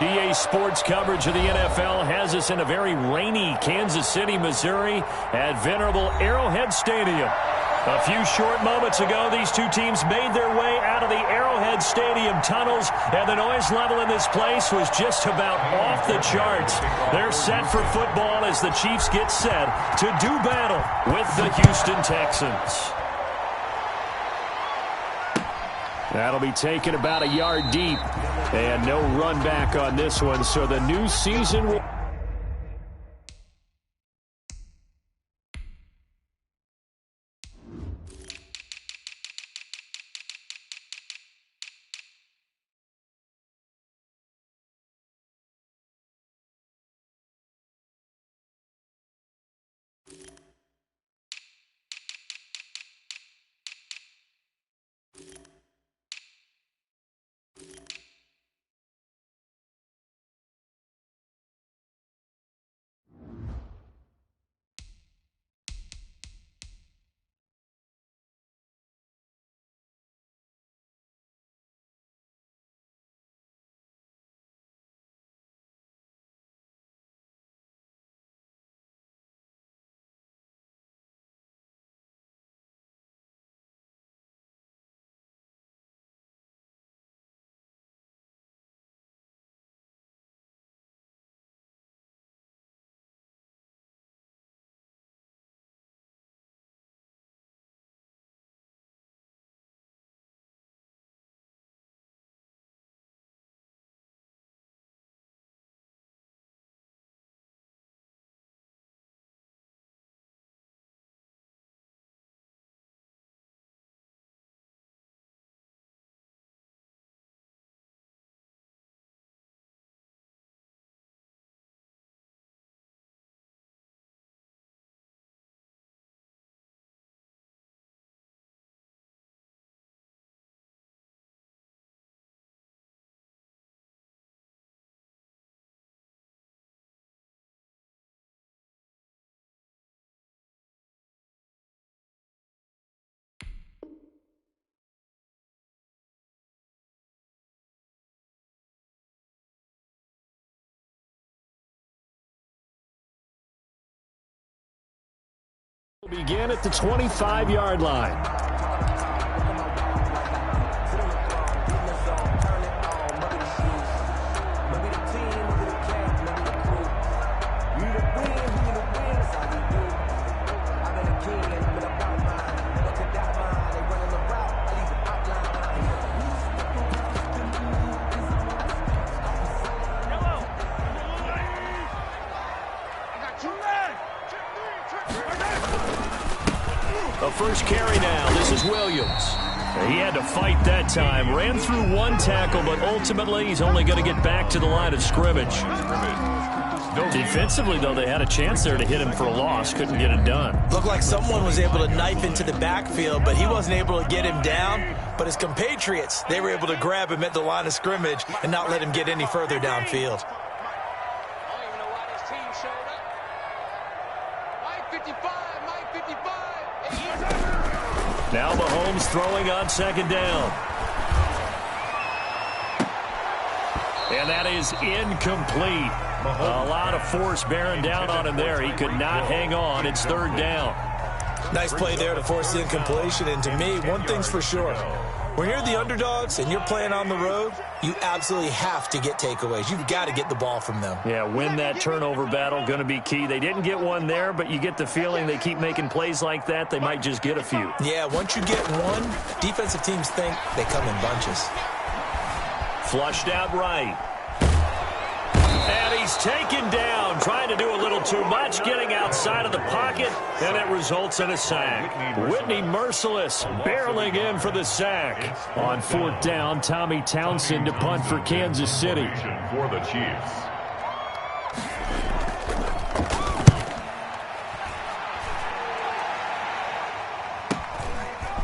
EA Sports coverage of the NFL has us in a very rainy Kansas City, Missouri at venerable Arrowhead Stadium. A few short moments ago, these two teams made their way out of the Arrowhead Stadium tunnels, and the noise level in this place was just about off the charts. They're set for football as the Chiefs get set to do battle with the Houston Texans. That'll be taken about a yard deep, and no run back on this one, so the new season will... Begin at the 25-yard line. First carry now. This is Williams. He had to fight that time. Ran through one tackle, but ultimately he's only going to get back to the line of scrimmage. Defensively, though, they had a chance there to hit him for a loss. Couldn't get it done. Looked like someone was able to knife into the backfield, but he wasn't able to get him down. But his compatriots, they were able to grab him at the line of scrimmage and not let him get any further downfield. Now Mahomes throwing on second down. And that is incomplete. A lot of force bearing down on him there. He could not hang on. It's third down. Nice play there to force the incompletion. And to me, one thing's for sure. When you're the underdogs and you're playing on the road, you absolutely have to get takeaways. You've got to get the ball from them. Yeah, win that turnover battle, going to be key. They didn't get one there, but you get the feeling they keep making plays like that, they might just get a few. Yeah, once you get one, defensive teams think they come in bunches. Flushed out right. And he's taken down, trying to do a little too much, getting outside of the pocket, and it results in a sack. Whitney Mercilus barreling in for the sack. On fourth down, Tommy Townsend to punt for Kansas City. For the Chiefs.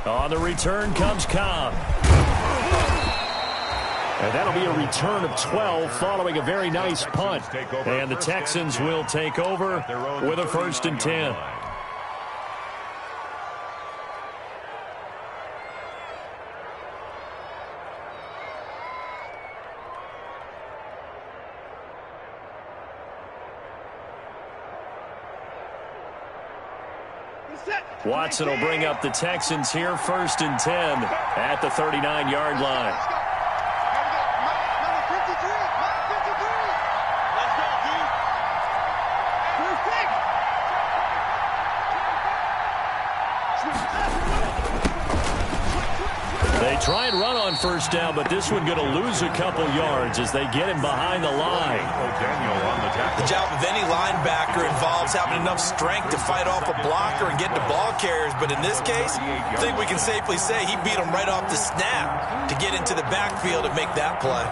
On the return comes Cobb. And that'll be a return of 12 following a very nice punt. And the Texans will take over with a 1st and 10. Watson will bring up the Texans here, 1st and 10 at the 39-yard line. They try and run on 1st down, but this one going to lose a couple yards as they get him behind the line. The job of any linebacker involves having enough strength to fight off a blocker and get to ball carriers, but in this case, I think we can safely say he beat him right off the snap to get into the backfield and make that play.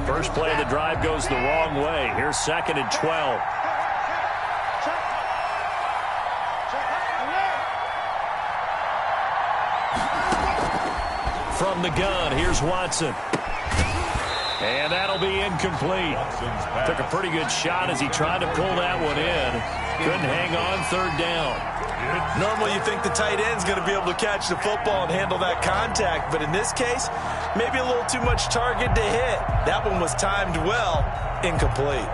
First play of the drive goes the wrong way. Here's 2nd and 12. From the gun, here's Watson. And that'll be incomplete. Took a pretty good shot as he tried to pull that one in. Couldn't hang on 3rd down. Normally you think the tight end's going to be able to catch the football and handle that contact, but in this case, maybe a little too much target to hit. That one was timed well, incomplete.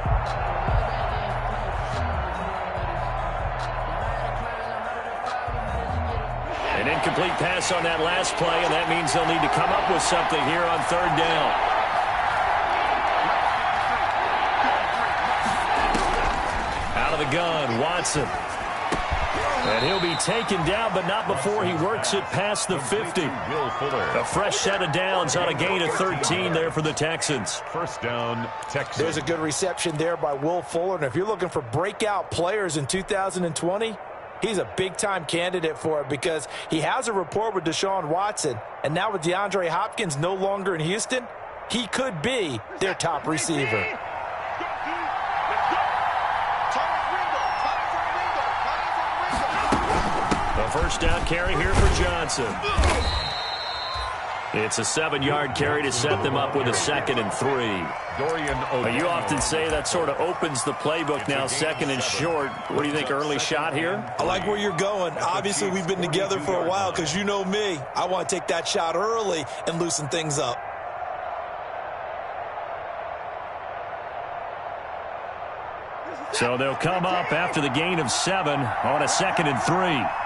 An incomplete pass on that last play, and that means they'll need to come up with something here on 3rd down. Out of the gun, Watson. And he'll be taken down, but not before he works it past the 50. A fresh set of downs on a gain of 13 there for the Texans. 1st down, Texans. There's a good reception there by Will Fuller, and if you're looking for breakout players in 2020, he's a big-time candidate for it because he has a rapport with Deshaun Watson, and now with DeAndre Hopkins no longer in Houston, he could be their top receiver. A 1st down carry here for Johnson. It's a 7-yard carry to set them up with a 2nd and 3. You often say that sort of opens the playbook now, 2nd and short. What do you think, early shot here? I like where you're going. Obviously, we've been together for a while because you know me. I want to take that shot early and loosen things up. So they'll come up after the gain of 7 on a 2nd and 3.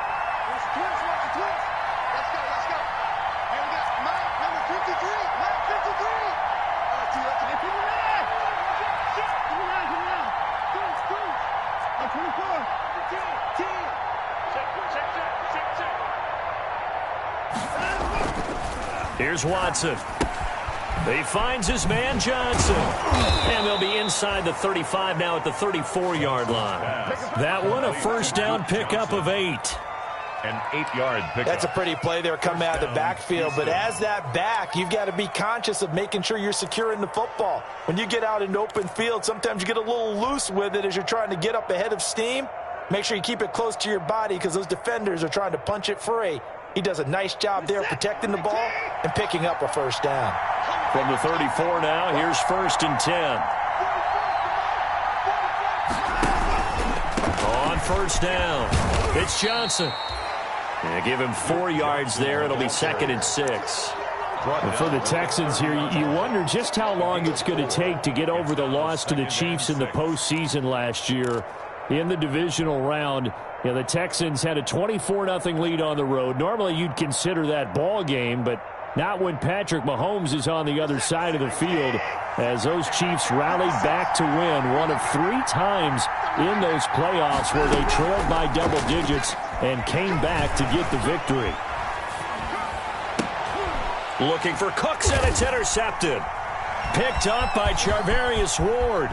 Here's Watson. He finds his man Johnson. And they'll be inside the 35 now at the 34-yard line. That one a 1st down pickup of 8. An 8-yard pickup. That's a pretty play there coming out of the backfield. But as that back, you've got to be conscious of making sure you're securing the football. When you get out in open field, sometimes you get a little loose with it as you're trying to get up ahead of steam. Make sure you keep it close to your body because those defenders are trying to punch it free. He does a nice job there protecting the ball and picking up a 1st down. From the 34 now, here's 1st and 10. On 1st down, it's Johnson. And give him 4 yards there. It'll be 2nd and 6. For the Texans here, you wonder just how long it's going to take to get over the loss to the Chiefs in the postseason last year in the divisional round. You know, the Texans had a 24-0 lead on the road. Normally you'd consider that ball game, but not when Patrick Mahomes is on the other side of the field, as those Chiefs rallied back to win one of 3 times in those playoffs where they trailed by double digits and came back to get the victory. Looking for Cooks, and it's intercepted. Picked up by Charvarius Ward.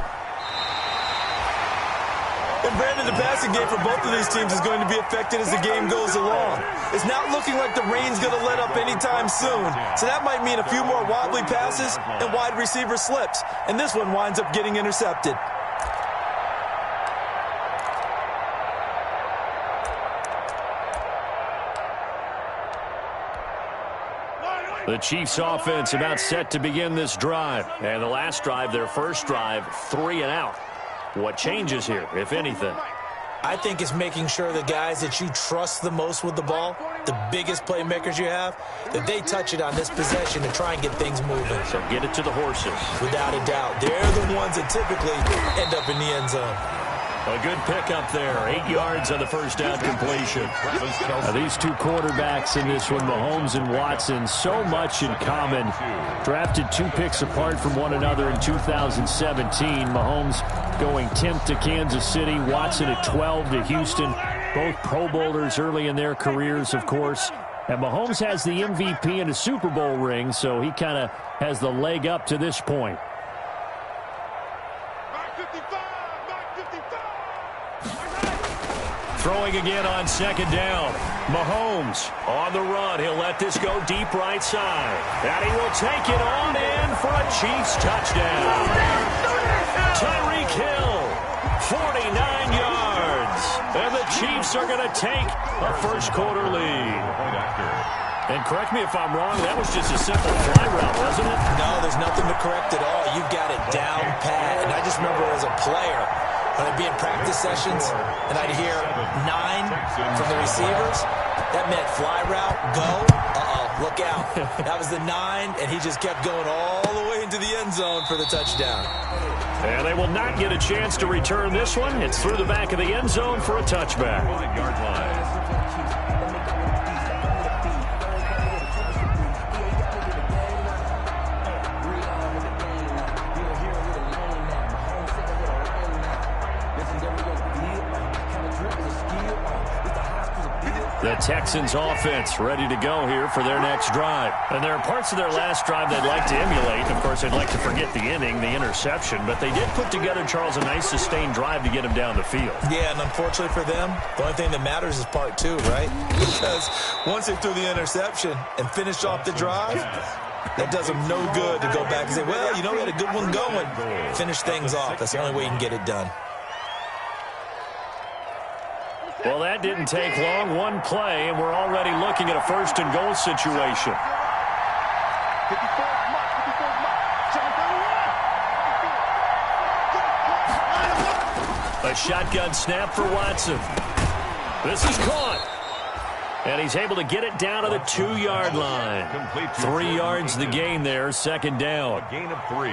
And Brandon, the passing game for both of these teams is going to be affected as the game goes along. It's not looking like the rain's going to let up anytime soon. So that might mean a few more wobbly passes and wide receiver slips. And this one winds up getting intercepted. The Chiefs offense about set to begin this drive. And the last drive, their first drive, 3 and out. What changes here, if anything? I think it's making sure the guys that you trust the most with the ball, the biggest playmakers you have, that they touch it on this possession to try and get things moving. So get it to the horses. Without a doubt. They're the ones that typically end up in the end zone. A good pickup there. 8 yards on the first down completion. These two quarterbacks in this one, Mahomes and Watson, so much in common. Drafted 2 picks apart from one another in 2017. Mahomes going 10th to Kansas City. Watson at 12 to Houston. Both Pro Bowlers early in their careers, of course. And Mahomes has the MVP and a Super Bowl ring, so he kind of has the leg up to this point. Throwing again on second down. Mahomes on the run. He'll let this go deep right side. And he will take it on in for a Chiefs touchdown. Tyreek Hill, 49 yards. And the Chiefs are going to take a first quarter lead. And correct me if I'm wrong, that was just a simple fly route, wasn't it? No, there's nothing to correct at all. You've got it down pat. And I just remember as a player, when I'd be in practice sessions and I'd hear 9 from the receivers, that meant fly route, go, look out. That was the 9, and he just kept going all the way into the end zone for the touchdown. And they will not get a chance to return this one. It's through the back of the end zone for a touchback. The Texans offense ready to go here for their next drive. And there are parts of their last drive they'd like to emulate. Of course, they'd like to forget the inning, the interception. But they did put together, Charles, a nice sustained drive to get him down the field. Yeah, and unfortunately for them, the only thing that matters is part 2, right? Because once they threw the interception and finished off the drive, that does them no good to go back and say, well, you know, we had a good one going. Finish things off. That's the only way you can get it done. Well, that didn't take long. One play, and we're already looking at a first and goal situation. A shotgun snap for Watson. This is caught. And he's able to get it down to the 2-yard line. 3 yards the gain there, second down. A gain of 3.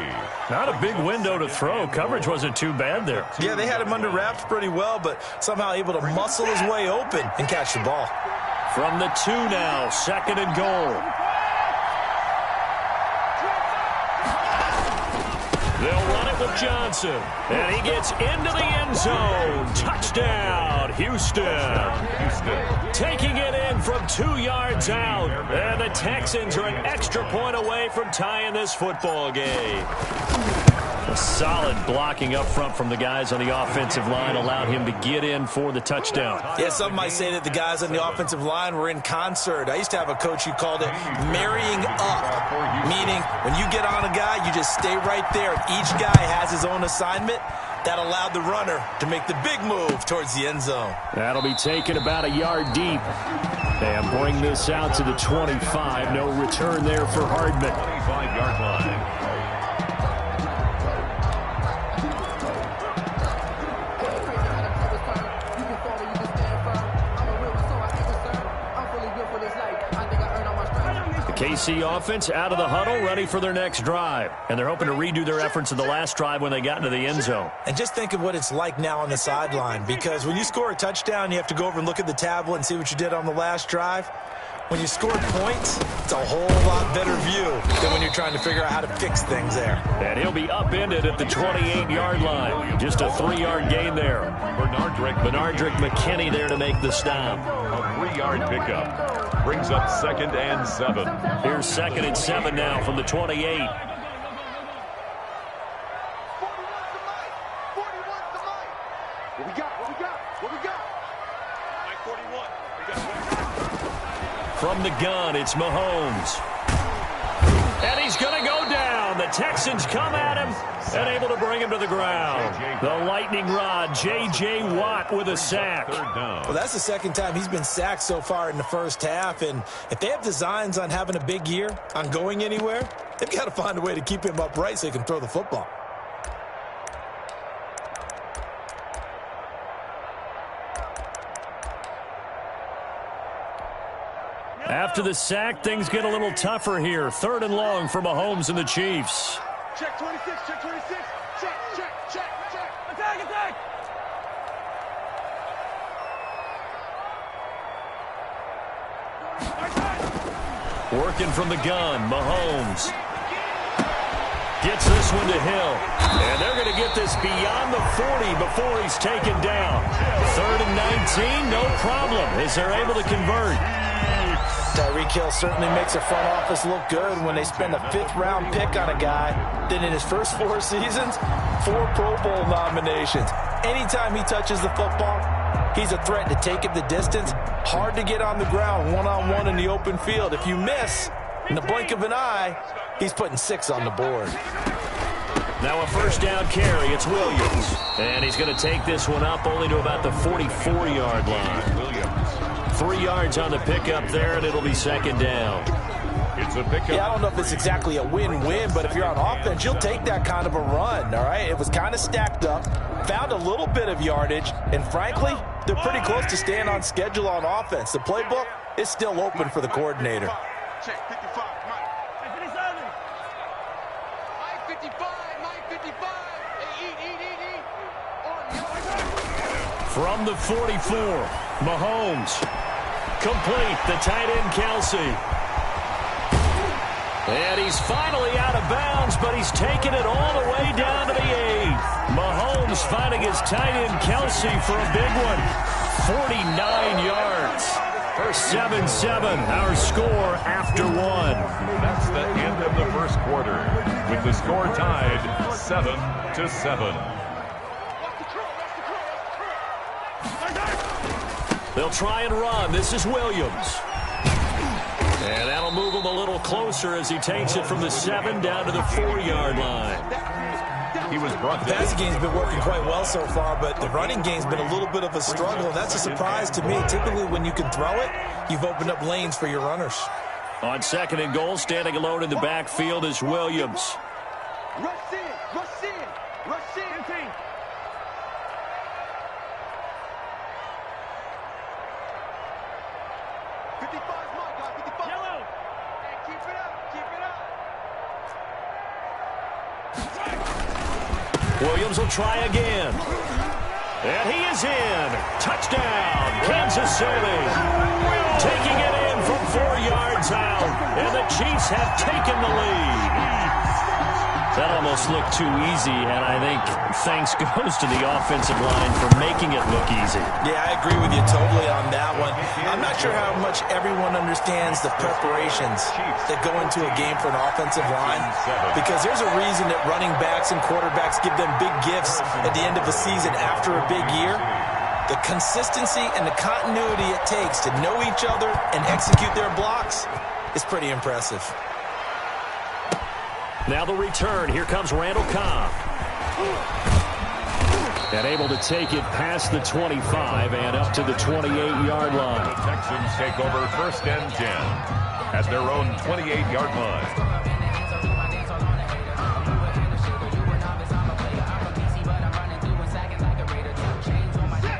Not a big window to throw. Coverage wasn't too bad there. Yeah, they had him under wraps pretty well, but somehow able to muscle his way open and catch the ball. From the 2 now, second and goal. They'll run it with Johnson. And he gets into the end zone. Touchdown, Houston. Taking it in from 2 yards out. And the Texans are an extra point away from tying this football game. A solid blocking up front from the guys on the offensive line allowed him to get in for the touchdown. Yeah, some might say that the guys on the offensive line were in concert. I used to have a coach who called it marrying up, meaning when you get on a guy, you just stay right there. Each guy has his own assignment. That allowed the runner to make the big move towards the end zone. That'll be taken about a yard deep. And bring this out to the 25. No return there for Hardman. 25-yard line. KC offense out of the huddle, ready for their next drive. And they're hoping to redo their efforts of the last drive when they got into the end zone. And just think of what it's like now on the sideline, because when you score a touchdown, you have to go over and look at the tablet and see what you did on the last drive. When you scored points, it's a whole lot better view than when you're trying to figure out how to fix things there. And he'll be upended at the 28-yard line. Just a 3-yard gain there. Benardrick McKinney there to make the stop. A 3-yard pickup. Brings up 2nd and 7. Here's 2nd and 7 now from the 28. From the gun, it's Mahomes. And he's going to go down. The Texans come at him and able to bring him to the ground. The lightning rod, J.J. Watt with a sack. Well, that's the second time he's been sacked so far in the first half. And if they have designs on having a big year, on going anywhere, they've got to find a way to keep him upright so he can throw the football. After the sack, things get a little tougher here. 3rd and long for Mahomes and the Chiefs. Check 26, check 26. Check. Attack. Working from the gun, Mahomes gets this one to Hill. And they're going to get this beyond the 40 before he's taken down. 3rd and 19, no problem, as they're able to convert. Tyreek Hill certainly makes the front office look good when they spend a 5th-round pick on a guy. Then in his first 4 seasons, 4 Pro Bowl nominations. Anytime he touches the football, he's a threat to take it the distance. Hard to get on the ground one-on-one in the open field. If you miss, in the blink of an eye, he's putting 6 on the board. Now a 1st down carry. It's Williams. And he's going to take this one up only to about the 44-yard line. Williams. 3 yards on the pickup there, and it'll be 2nd down. It's a pickup. Yeah, I don't know if it's exactly a win-win, but if you're on offense, you'll take that kind of a run, all right? It was kind of stacked up, found a little bit of yardage, and frankly, they're pretty close to staying on schedule on offense. The playbook is still open for the coordinator. Check 55, Mike. 57. Mike 55. Eat. From the 44, Mahomes. Complete, the tight end Kelce. And he's finally out of bounds, but he's taken it all the way down to the 8. Mahomes finding his tight end Kelce for a big one. 49 yards for 7-7. Our score after 1. That's the end of the first quarter, with the score tied 7-7. They'll try and run. This is Williams. And that'll move him a little closer as he takes it from the 7 down to the 4-yard line. He was brought The passing game's been working quite well so far, but the running game's been a little bit of a struggle, and that's a surprise to me. Typically, when you can throw it, you've opened up lanes for your runners. On 2nd and goal, standing alone in the backfield is Williams. Rush in. 55, Mike, 55. Yellow. Hey, keep it up. Williams will try again. And he is in. Touchdown, Kansas City. Taking it in from 4 yards out. And the Chiefs have taken the lead. That almost looked too easy, and I think thanks goes to the offensive line for making it look easy. Yeah, I agree with you totally on that one. I'm not sure how much everyone understands the preparations that go into a game for an offensive line, because there's a reason that running backs and quarterbacks give them big gifts at the end of the season after a big year. The consistency and the continuity it takes to know each other and execute their blocks is pretty impressive. Now the return. Here comes Randall Cobb. And able to take it past the 25 and up to the 28-yard line. The Texans take over 1st and 10 at their own 28-yard line.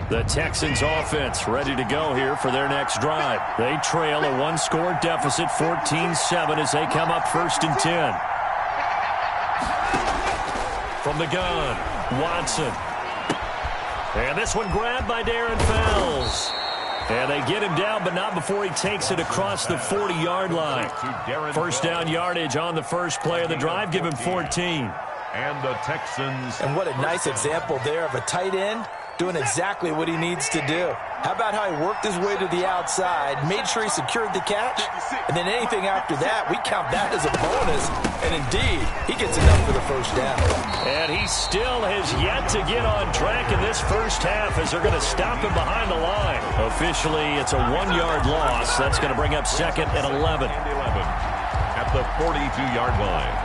The Texans offense ready to go here for their next drive. They trail a 1-score deficit, 14-7, as they come up 1st and 10. From the gun, Watson. And this one grabbed by Darren Fells. And they get him down, but not before he takes it across the 40-yard line. 1st down yardage on the first play of the drive. Give him 14. And the Texans. And what a nice example there of a tight end doing exactly what he needs to do. How about how he worked his way to the outside, made sure he secured the catch, and then anything after that, we count that as a bonus. And indeed, he gets enough for the 1st down. And he still has yet to get on track in this first half as they're going to stop him behind the line. Officially, it's a 1-yard loss. That's going to bring up 2nd and 11. At the 42-yard line.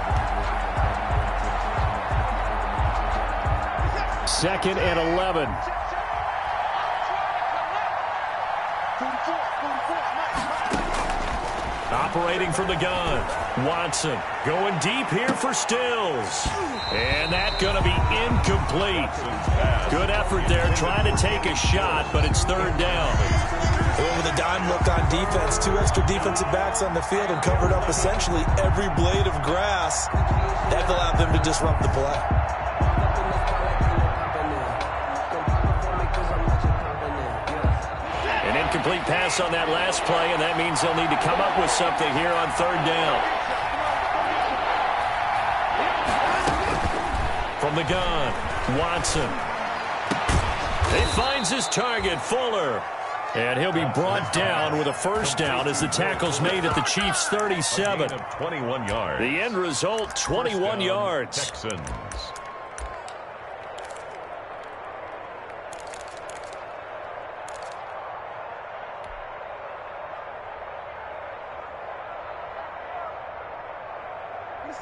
2nd and 11. Operating from the gun, Watson going deep here for Stills. And that's going to be incomplete. Good effort there trying to take a shot, but it's 3rd down. They went with a dime look on defense. 2 extra defensive backs on the field and covered up essentially every blade of grass. That allowed them to disrupt the play. An incomplete pass on that last play, and that means they'll need to come up with something here on 3rd down. From the gun, Watson. He finds his target, Fuller. And he'll be brought down with a 1st down as the tackle's made at the Chiefs' 37. 21 yards. The end result, 21 yards. Texans.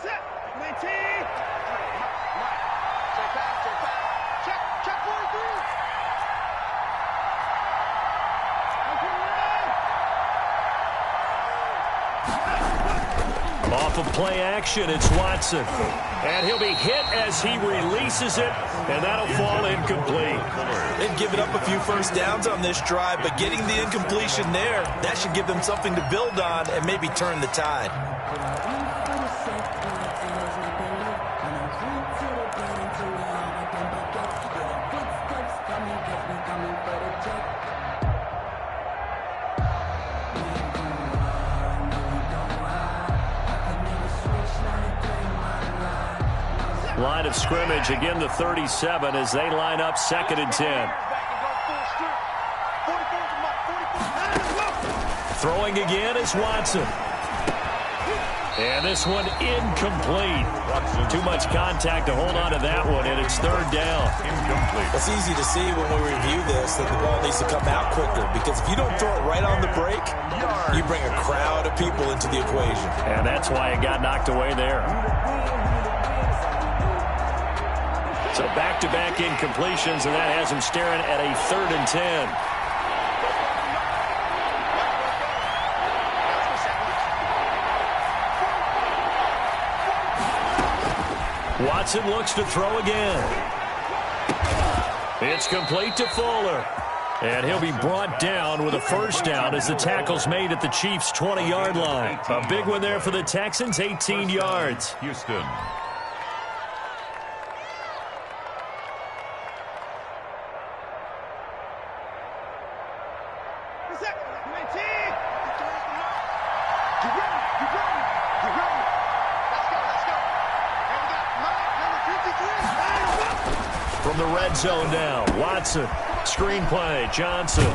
Set. 19. Check back. Check 43. Off of play action, it's Watson. And he'll be hit as he releases it, and that'll fall incomplete. They've given up a few 1st downs on this drive, but getting the incompletion there, that should give them something to build on and maybe turn the tide. Line of scrimmage, again the 37 as they line up 2nd and 10. Throwing again is Watson. And this one incomplete. Too much contact to hold on to that one, and it's 3rd down. Incomplete. It's easy to see when we review this that the ball needs to come out quicker, because if you don't throw it right on the break, you bring a crowd of people into the equation. And that's why it got knocked away there. So back-to-back incompletions, and that has him staring at a 3rd and 10. Watson looks to throw again. It's complete to Fuller. And he'll be brought down with a 1st down as the tackle's made at the Chiefs' 20-yard line. A big one there for the Texans, 18 yards. Houston. From the red zone now, Watson, screenplay, Johnson.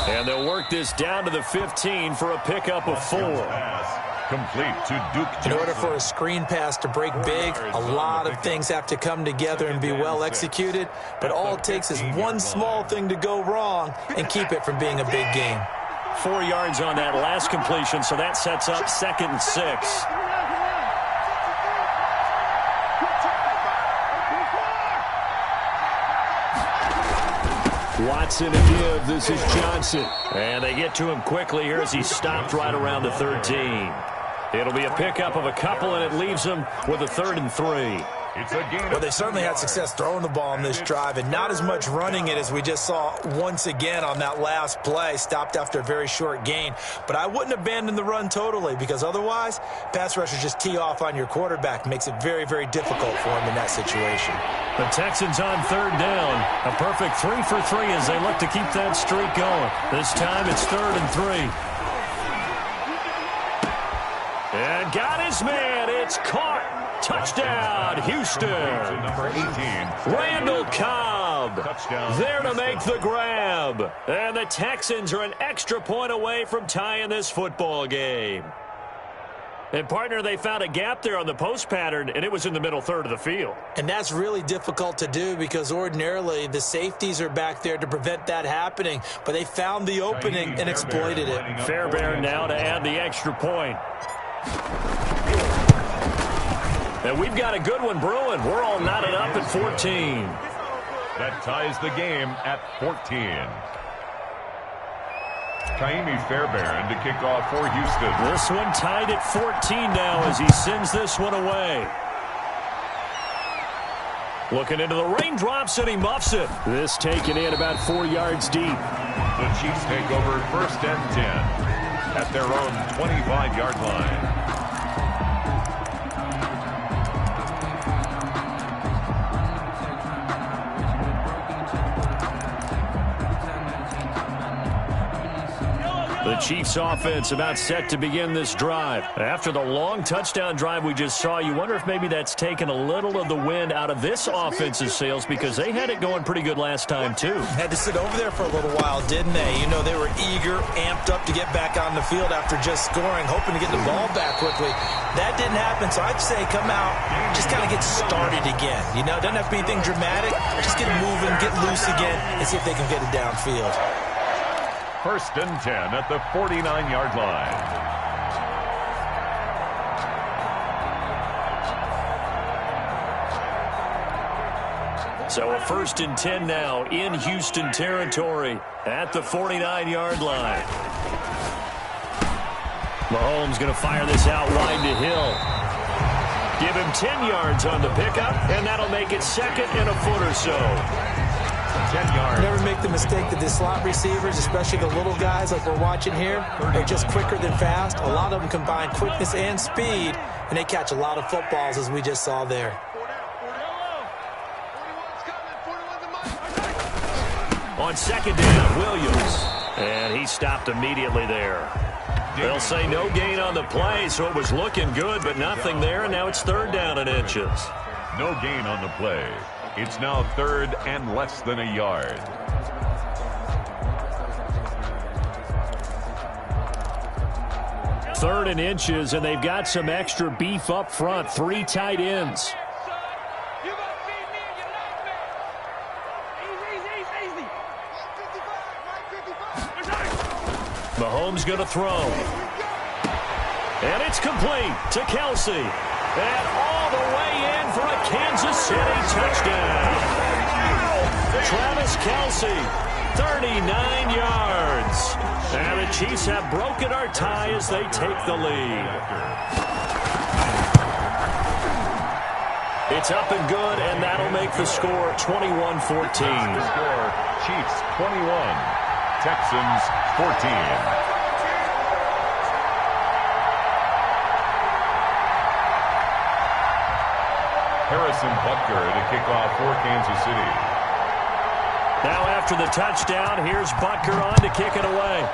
And they'll work this down to the 15 for a pickup of 4. Complete to Duke Johnson. In order for a screen pass to break big, a lot of things have to come together and be well executed, but all it takes is one small thing to go wrong and keep it from being a big game. 4 yards on that last completion, so that sets up 2nd and 6. Watson to give. This is Johnson. And they get to him quickly here as he's stopped right around the 13. It'll be a pickup of a couple, and it leaves them with a 3rd and 3. It's a game. Well, they certainly had success throwing the ball on this drive and not as much running it as we just saw once again on that last play. Stopped after a very short gain. But I wouldn't abandon the run totally, because otherwise, pass rushers just tee off on your quarterback. Makes it very, very difficult for him in that situation. The Texans on 3rd down. A perfect 3 for 3 as they look to keep that streak going. This time it's 3rd and 3. And got his man. It's caught. Touchdown, Houston. Number 18. Randall Cobb Touchdown. there to make the grab. And the Texans are an extra point away from tying this football game. And, partner, they found a gap there on the post pattern, and it was in the middle 3rd of the field. And that's really difficult to do, because ordinarily the safeties are back there to prevent that happening. But they found the opening and exploited it. Fairbairn now to add the extra point. And we've got a good one brewing. We're all knotted up at 14. That ties the game at 14. Ka'imi Fairbairn to kick off for Houston. This one tied at 14 now as he sends this one away. Looking into the raindrops, and he muffs it. This taken in about 4 yards deep. The Chiefs take over 1st and 10 at their own 25-yard line. The Chiefs offense about set to begin this drive. After the long touchdown drive we just saw, you wonder if maybe that's taken a little of the wind out of this offense's sails, because they had it going pretty good last time too. Had to sit over there for a little while, didn't they? You know, they were eager, amped up to get back on the field after just scoring, hoping to get the ball back quickly. That didn't happen, so I'd say come out, just kind of get started again. You know, it doesn't have to be anything dramatic. Just get moving, get loose again, and see if they can get it downfield. 1st and 10 at the 49-yard line. So a 1st and 10 now in Houston territory at the 49-yard line. Mahomes going to fire this out wide to Hill. Give him 10 yards on the pickup, and that'll make it 2nd and a foot or so. 10 yards. Never make the mistake that the slot receivers, especially the little guys like we're watching here, are just quicker than fast. A lot of them combine quickness and speed, and they catch a lot of footballs, as we just saw there. On 2nd down, Williams. And he stopped immediately there. They'll say no gain on the play, so it was looking good, but nothing there, and now it's 3rd down and inches. No gain on the play. It's now 3rd and less than a yard. Third and inches, and they've got some extra beef up front. 3 tight ends. Mahomes going to throw. And it's complete to Kelsey. And all the way in for a Kansas City touchdown. Travis Kelsey, 39 yards. And the Chiefs have broken our tie as they take the lead. It's up and good, and that'll make the score 21-14. Score, Chiefs 21, Texans 14. Harrison Butker to kick off for Kansas City. Now after the touchdown, here's Butker on to kick it away.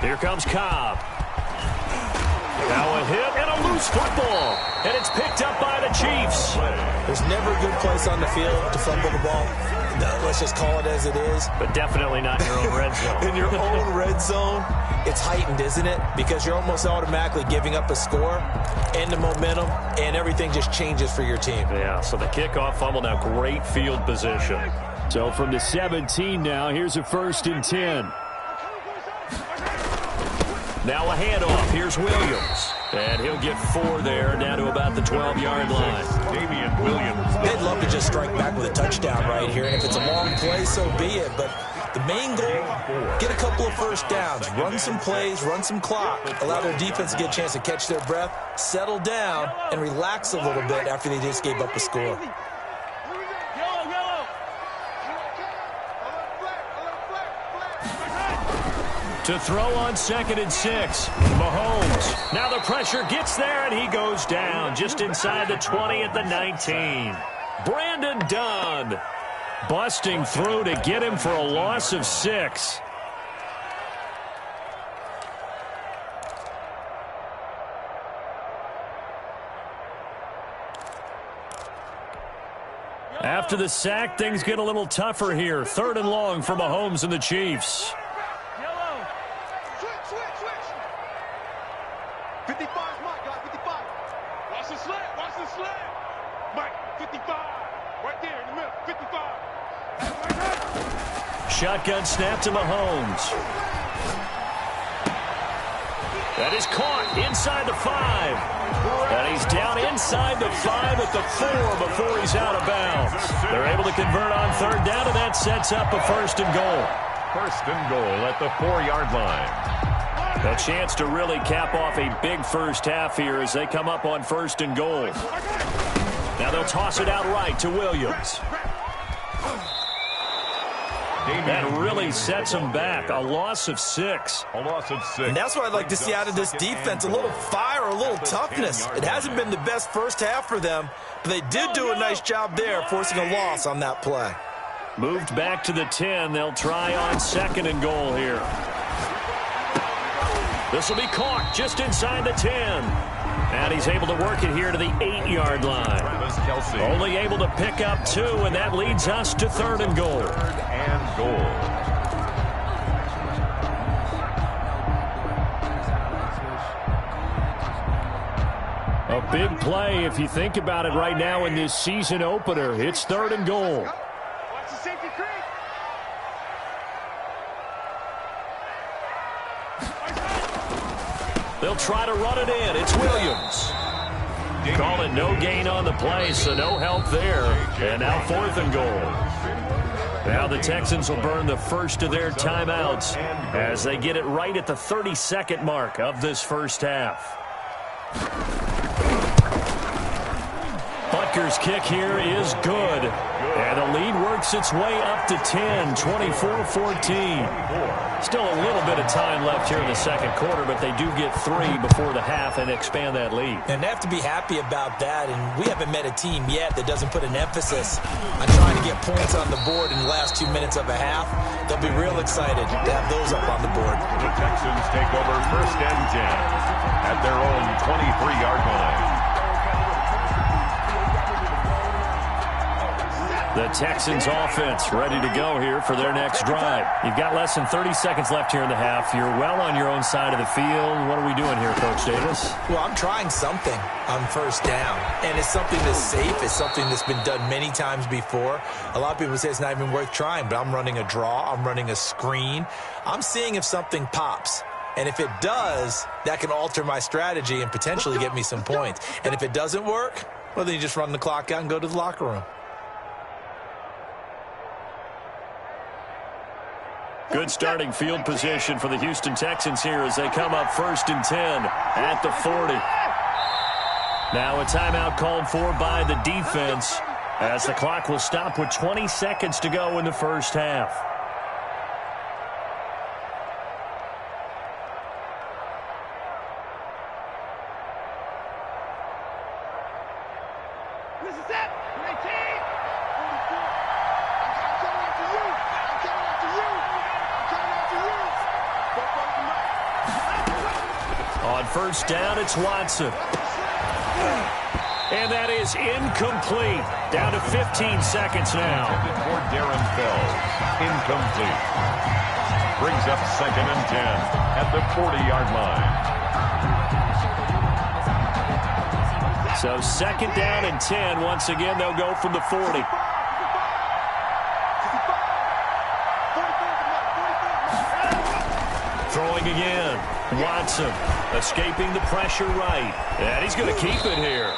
Here comes Cobb. Now a hit and a loose football. And it's picked up by the Chiefs. There's never a good place on the field to fumble the ball. Let's just call it as it is. But definitely not in your own red zone. In your own red zone, it's heightened, isn't it? Because you're almost automatically giving up a score and the momentum, and everything just changes for your team. Yeah, so the kickoff fumble, now great field position. So from the 17 now, here's a 1st and 10. Now a handoff. Here's Williams. And he'll get 4 there, down to about the 12-yard line. Damian Williams. They'd love to just strike back with a touchdown right here, and if it's a long play, so be it. But the main goal, get a couple of first downs, run some plays, run some clock, allow their defense to get a chance to catch their breath, settle down, and relax a little bit after they just gave up a score. To throw on 2nd and 6. Mahomes. Now the pressure gets there, and he goes down just inside the 20 at the 19. Brandon Dunn busting through to get him for a loss of 6. After the sack, things get a little tougher here. 3rd and long for Mahomes and the Chiefs. 55 is Mike, guys, 55. Watch the slant, watch the slant. Mike, 55. Right there in the middle, 55. Shotgun snap to Mahomes. That is caught inside the 5. And he's down inside the 5 at the 4 before he's out of bounds. They're able to convert on 3rd down, and that sets up a 1st and goal. 1st and goal at the 4-yard line. A chance to really cap off a big first half here as they come up on 1st and goal. Now they'll toss it out right to Williams. That really sets them back. A loss of 6. A loss of 6. And that's what I'd like to see out of this defense, a little fire, a little toughness. It hasn't been the best first half for them, but they did do a nice job there, forcing a loss on that play. Moved back to the 10. They'll try on 2nd and goal here. This will be caught just inside the 10. And he's able to work it here to the 8-yard line. Travis Kelce. Only able to pick up 2, and that leads us to 3rd and goal. 3rd and goal. A big play if you think about it right now in this season opener. It's 3rd and goal. Watch the safety creep. They'll try to run it in. It's Williams. Call it no gain on the play, so no help there. And now 4th and goal. Now the Texans will burn the first of their timeouts as they get it right at the 32nd mark of this first half. Butker's kick here is good. And the lead works its way up to 10, 24-14. Still a little bit of time left here in the second quarter, but they do get 3 before the half and expand that lead. And they have to be happy about that, and we haven't met a team yet that doesn't put an emphasis on trying to get points on the board in the last 2 minutes of a half. They'll be real excited to have those up on the board. The Texans take over 1st and 10 at their own 23-yard line. The Texans offense ready to go here for their next drive. You've got less than 30 seconds left here in the half. You're well on your own side of the field. What are we doing here, Coach Davis? Well, I'm trying something on 1st down, and it's something that's safe. It's something that's been done many times before. A lot of people say it's not even worth trying, but I'm running a draw. I'm running a screen. I'm seeing if something pops. And if it does, that can alter my strategy and potentially get me some points. And if it doesn't work, well, then you just run the clock out and go to the locker room. Good starting field position for the Houston Texans here as they come up 1st and 10 at the 40. Now a timeout called for by the defense as the clock will stop with 20 seconds to go in the first half. This is it. 18. 44. I'm coming after you. I'm coming after you. I'm coming after you. On 1st down, it's Watson. And that is incomplete. Down to 15 seconds now. For Darren Fells. Incomplete. Brings up 2nd and 10 at the 40-yard line. So 2nd down and 10. Once again, they'll go from the 40. Throwing again. Watson escaping the pressure right. And he's going to keep it here.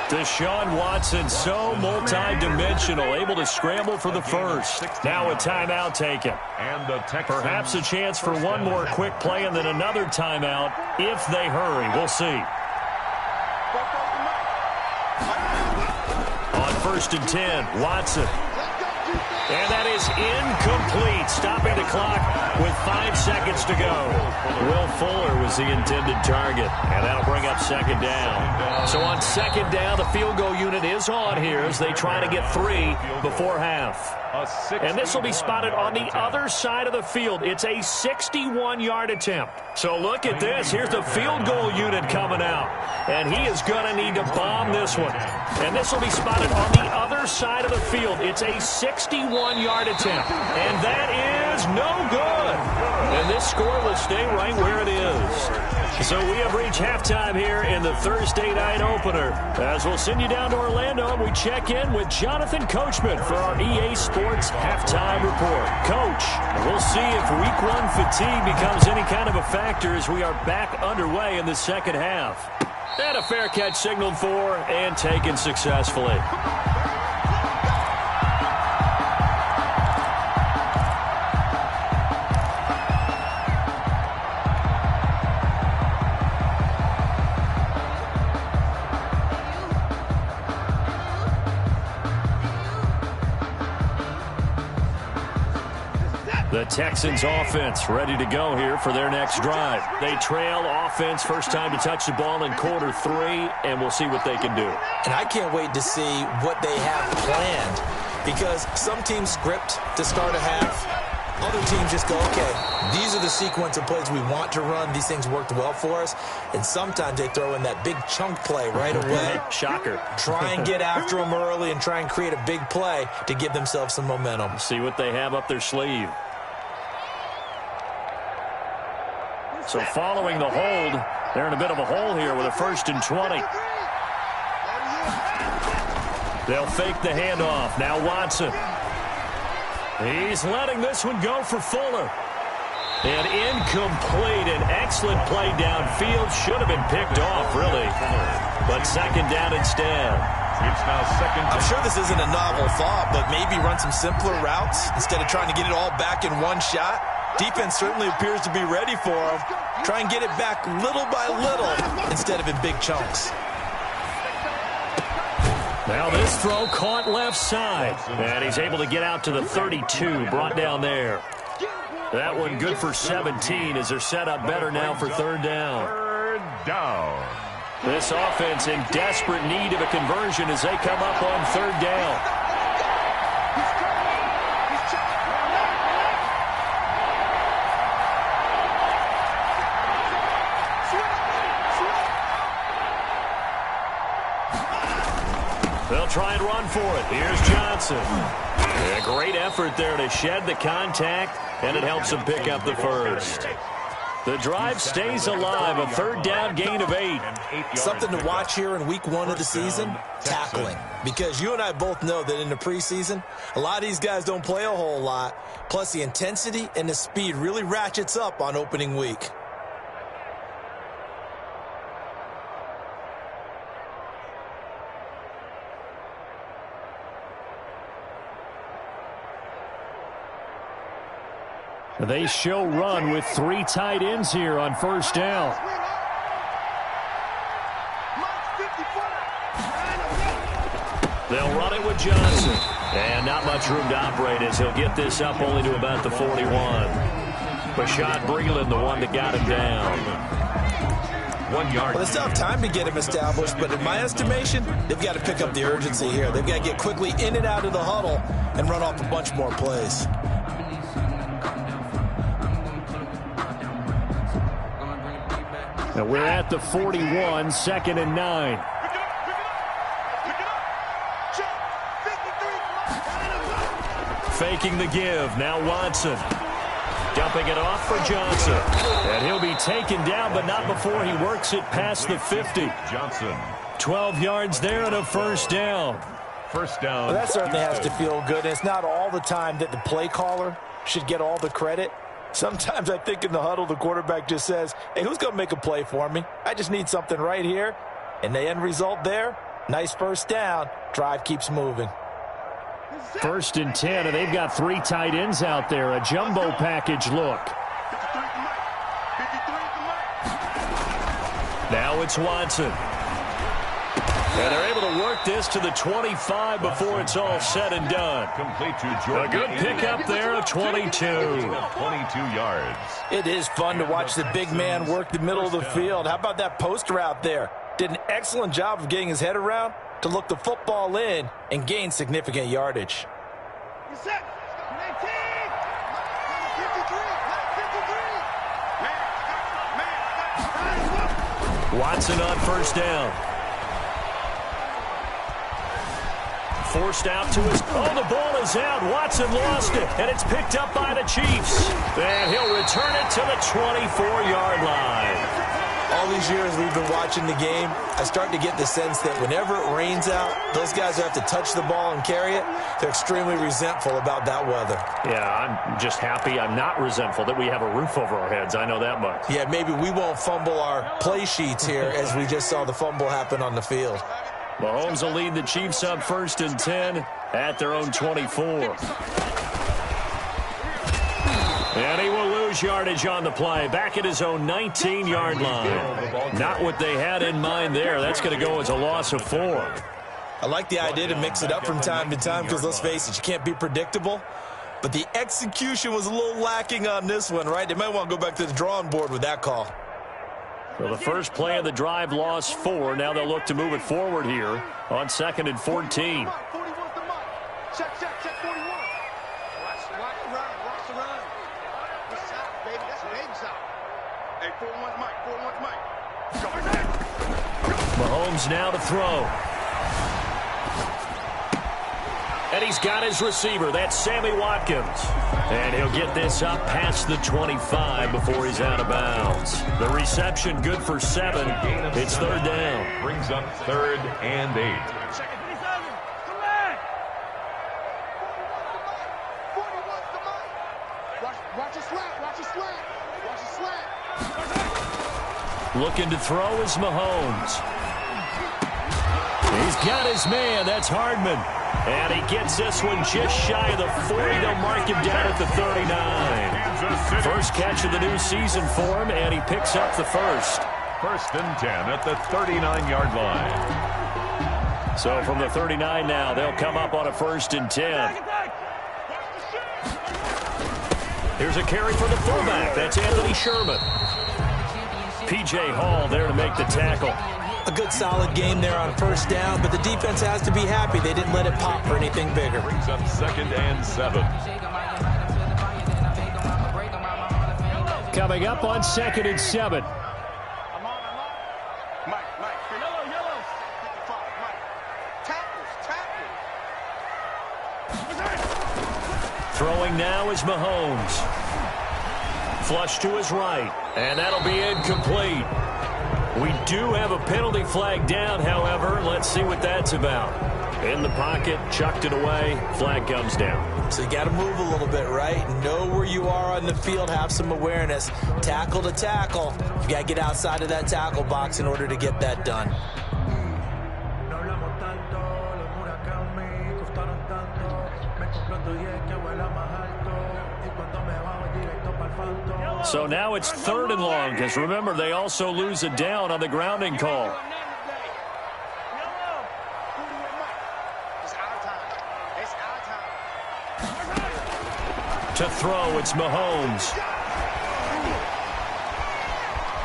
Deshaun Watson, so multi-dimensional, able to scramble for the first. Now a timeout taken. And the Texans, perhaps a chance for one more quick play and then another timeout if they hurry. We'll see. On 1st and 10, Watson. And that is incomplete, stopping the clock with 5 seconds to go. Will Fuller was the intended target, and that'll bring up 2nd down. So on 2nd down, the field goal unit is on here as they try to get 3 before half. And this will be spotted on the other side of the field. It's a 61-yard attempt. So look at this. Here's the field goal unit coming out. And he is going to need to bomb this one. And this will be spotted on the other side of the field. It's a 61-yard attempt. And that is no good. And this score will stay right where it is. So we have reached halftime here in the Thursday night opener. As we'll send you down to Orlando, and we check in with Jonathan Coachman for our EA Sports Halftime Report. Coach, we'll see if Week 1 fatigue becomes any kind of a factor as we are back underway in the second half. And a fair catch signaled for and taken successfully. Texans offense ready to go here for their next drive. They trail offense, first time to touch the ball in quarter 3, and we'll see what they can do. And I can't wait to see what they have planned, because some teams script to start a half. Other teams just go, okay, these are the sequence of plays we want to run. These things worked well for us. And sometimes they throw in that big chunk play right away. Shocker. Try and get after them early and try and create a big play to give themselves some momentum. See what they have up their sleeve. So following the hold, they're in a bit of a hole here with a 1st and 20. They'll fake the handoff. Now Watson. He's letting this one go for Fuller. And incomplete. An excellent play downfield. Should have been picked off, really. But second down instead. It's now second. I'm sure this isn't a novel thought, but maybe run some simpler routes instead of trying to get it all back in one shot. Defense certainly appears to be ready for him. Try and get it back little by little instead of in big chunks. Now this throw caught left side. And he's able to get out to the 32, brought down there. That one good for 17 as they're set up better now for 3rd down. 3rd down. This offense in desperate need of a conversion as they come up on 3rd down. They'll try and run for it. Here's Johnson. A great effort there to shed the contact, and it helps him pick up the first. The drive stays alive. A 3rd down gain of 8. Something to watch here in week 1 of the season, tackling. Because you and I both know that in the preseason, a lot of these guys don't play a whole lot. Plus, the intensity and the speed really ratchets up on opening week. They show run with 3 tight ends here on 1st down. They'll run it with Johnson. And not much room to operate as he'll get this up only to about the 41. Bashaud Breeland, the one that got him down. 1 yard. Well, they still have time to get him established, but in my estimation, they've got to pick up the urgency here. They've got to get quickly in and out of the huddle and run off a bunch more plays. Now we're at the 41, 2nd and 9. Faking the give. Now Watson. Dumping it off for Johnson. And he'll be taken down, but not before he works it past the 50. Johnson. 12 yards there and a 1st down. 1st down. Well, that certainly has to feel good. It's not all the time that the play caller should get all the credit. Sometimes I think in the huddle, the quarterback just says, hey, who's going to make a play for me? I just need something right here. And the end result there, nice 1st down. Drive keeps moving. 1st and 10, and they've got 3 tight ends out there. A jumbo package look. Now it's Watson. And they're able to work this to the 25 before it's all said and done. Complete to Jordan. A good pickup there of 22. 22 yards. It is fun to watch the big man work the middle of the field. How about that post route there? Did an excellent job of getting his head around to look the football in and gain significant yardage. Watson on 1st down. Forced out to his... Oh, the ball is out. Watson lost it, and it's picked up by the Chiefs. And he'll return it to the 24-yard line. All these years we've been watching the game, I start to get the sense that whenever it rains out, those guys who have to touch the ball and carry it, they're extremely resentful about that weather. Yeah, I'm just happy I'm not resentful that we have a roof over our heads. I know that much. Yeah, maybe we won't fumble our play sheets here as we just saw the fumble happen on the field. Mahomes will lead the Chiefs up 1st and 10 at their own 24. And he will lose yardage on the play. Back at his own 19-yard line. Not what they had in mind there. That's going to go as a loss of 4. I like the idea to mix it up from time to time because, let's face it, you can't be predictable. but the execution was a little lacking on this one, right? They might want to go back to the drawing board with that call. So the first play of the drive lost 4. Now they'll look to move it forward here on 2nd and 14. 41's the mark. Check 41. Watch the run. Good shot, baby. That's a big shot. Hey, 41's Mike. Mahomes now to throw. And he's got his receiver. That's Sammy Watkins. And he'll get this up past the 25 before he's out of bounds. The reception good for 7. It's 3rd down. Brings up 3rd and 8. Watch a slant. Looking to throw is Mahomes. He's got his man. That's Hardman. And he gets this one just shy of the 40. They'll mark him down at the 39. First catch of the new season for him, and he picks up the first. 1st and 10 at the 39-yard line. So from the 39 now, they'll come up on a 1st and 10. Here's a carry for the fullback. That's Anthony Sherman. P.J. Hall there to make the tackle. A good solid game there on 1st down, but the defense has to be happy they didn't let it pop for anything bigger. Brings up 2nd and 7. Coming up on 2nd and 7. I'm on. Mike. Yellow. 55, Mike. Tackles. Throwing now is Mahomes. Flush to his right, and that'll be incomplete. We do have a penalty flag down, however. Let's see what that's about. In the pocket, chucked it away, flag comes down. So you got to move a little bit, right? Know where you are on the field, have some awareness. Tackle to tackle. You got to get outside of that tackle box in order to get that done. So now it's 3rd and long, because remember, they also lose a down on the grounding call. To throw, it's Mahomes.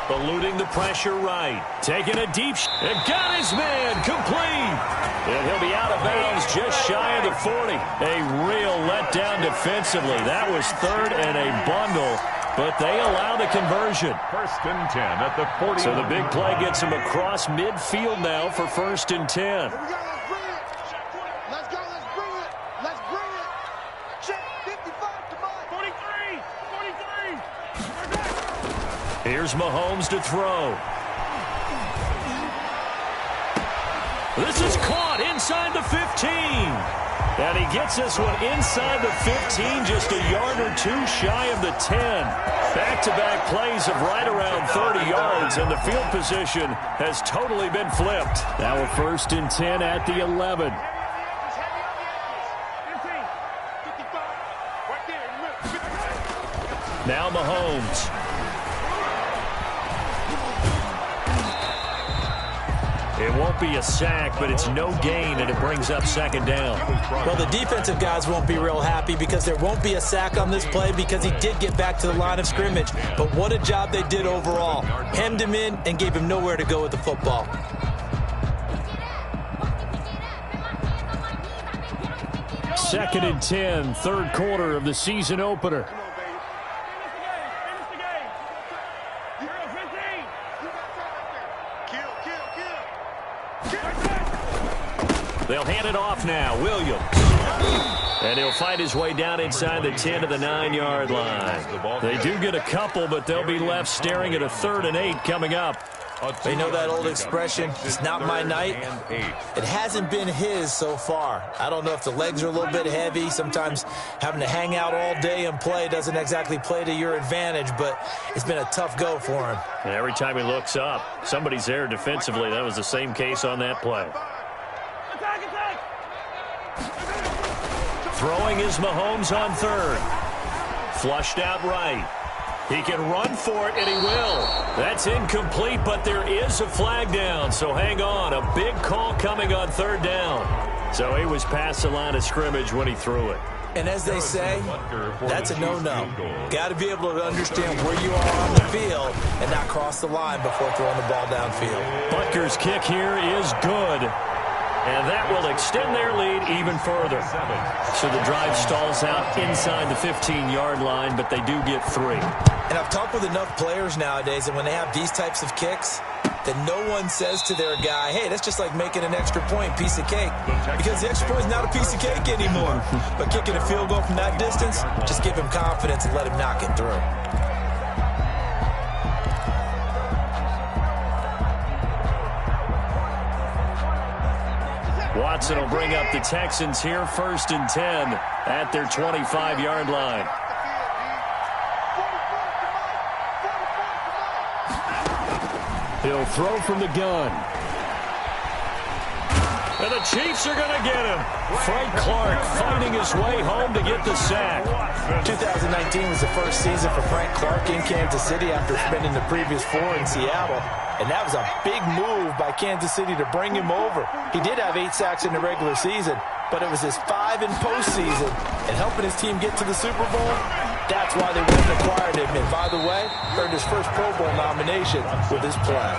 Eluding the pressure right. Taking a deep shot. And got his man complete. And he'll be out of bounds just shy of the 40. A real letdown defensively. That was 3rd and a bundle. But they allow the conversion. 1st and 10 at the 40. So the big play gets him across midfield now for 1st and 10. Here we go. Let's bring it. Let's bring it. Check 55 to Mike. 43. Here's Mahomes to throw. This is caught inside the 15. And he gets this one inside the 15, just a yard or 2 shy of the 10. Back-to-back plays of right around 30 yards, and the field position has totally been flipped. Now a 1st and 10 at the 11. Now Mahomes. It won't be a sack, but it's no gain, and it brings up 2nd down. Well, the defensive guys won't be real happy because there won't be a sack on this play because he did get back to the line of scrimmage. But what a job they did overall. Hemmed him in and gave him nowhere to go with the football. 2nd and 10, 3rd quarter of the season opener. They'll hand it off now. Williams. And he'll find his way down inside the 10 to the 9-yard line. They do get a couple, but they'll be left staring at a 3rd and 8 coming up. They know that old expression, it's not my night. It hasn't been his so far. I don't know if the legs are a little bit heavy. Sometimes having to hang out all day and play doesn't exactly play to your advantage, but it's been a tough go for him. And every time he looks up, somebody's there defensively. That was the same case on that play. Throwing is Mahomes on 3rd. Flushed out right. He can run for it, and he will. That's incomplete, but there is a flag down, so hang on. A big call coming on 3rd down. So he was past the line of scrimmage when he threw it. And as they say, that's a no-no. Got to be able to understand where you are on the field and not cross the line before throwing the ball downfield. Butker's kick here is good. And that will extend their lead even further. So the drive stalls out inside the 15-yard line, but they do get 3. And I've talked with enough players nowadays that when they have these types of kicks, that no one says to their guy, hey, that's just like making an extra point, piece of cake. Because the extra point is not a piece of cake anymore. But kicking a field goal from that distance, just give him confidence and let him knock it through. Watson will bring up the Texans here, 1st and 10 at their 25-yard line. He'll throw from the gun. And the Chiefs are going to get him. Frank Clark fighting his way home to get the sack. 2019 was the first season for Frank Clark in Kansas City after spending the previous 4 in Seattle. And that was a big move by Kansas City to bring him over. He did have 8 sacks in the regular season, but it was his 5 in postseason. And helping his team get to the Super Bowl, that's why they went and acquired him. And by the way, earned his first Pro Bowl nomination with his play.